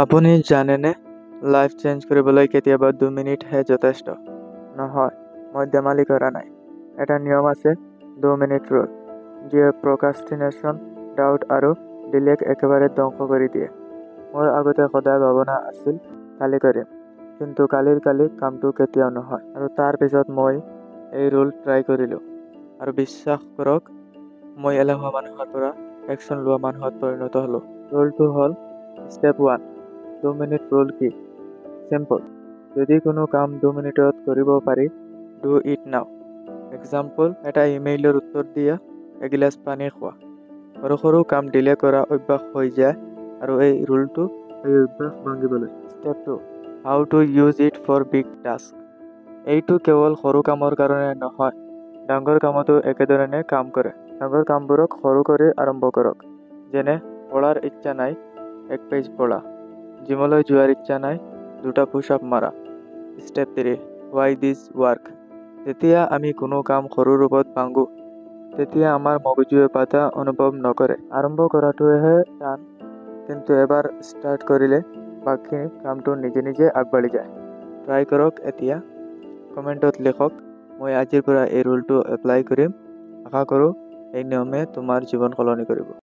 আপুনি জানেনে, life change কৰিবলৈ কেতিয়াবা 2 মিনিটহে যথেষ্ট? নহয়, মই ধেমালি কৰা নাই। এটা নিয়ম আছে, 2 মিনিট ৰুল, যিয়ে প্ৰক্ৰাষ্টিনেশ্যন, ডাউট আৰু ডিলেক একেবাৰে ধ্বংস কৰি দিয়ে। মোৰ আগতে সদায় ভাৱনা আছিল, কালি কৰিম। কিন্তু কালিৰ কামটো কেতিয়াও নহয়। আৰু তাৰ পিছত মই এই ৰুল ট্ৰাই কৰিলোঁ। আৰু বিশ্বাস কৰক, মই এলেহুৱা মানুহৰ পৰা একশ্যন লোৱা মানুহত পৰিণত হ'লোঁ। ৰুলটো হ'ল ষ্টেপ 1, 2 মিনিট ৰুল কি? চিম্পল। যদি কোনো কাম 2 মিনিটত কৰিব পাৰি, ডু ইট নাও। এক্সাম্পল, এটা ইমেইলৰ উত্তৰ দিয়া, এগিলাচ পানী খোৱা। সৰু সৰু কাম ডিলে কৰা অভ্যাস হৈ যায়, আৰু এই ৰুলটো এই অভ্যাস ভাঙিবলৈ। Step 2, how to use it for big task. এইটো কেৱল সৰু কামৰ কাৰণে নহয়, ডাঙৰ কামতো একেধৰণে কাম কৰে। ডাঙৰ কামবোৰক সৰু কৰি আৰম্ভ কৰক। যেনে, পঢ়াৰ ইচ্ছা নাই, 1 পেজ পঢ়া। জিমলৈ যোৱাৰ ইচ্ছা নাই, 2টা পুশ আপ মাৰা। ষ্টেপ 3, হোৱাই দিছ ৱাৰ্ক। যেতিয়া আমি কোনো কাম সৰু ৰূপত ভাঙো, তেতিয়া আমাৰ মগজুৱে বাধা অনুভৱ নকৰে। আৰম্ভ কৰাটোহে টান, কিন্তু এবাৰ ষ্টাৰ্ট কৰিলে বাকী কামটো নিজে নিজে আগবাঢ়ি যায়। ট্ৰাই কৰক এতিয়া। কমেণ্টত লিখক, মই আজিৰ পৰা এই ৰুলটো এপ্লাই কৰিম। আশা কৰোঁ এই নিয়মে তোমাৰ জীৱন সলনি কৰিব।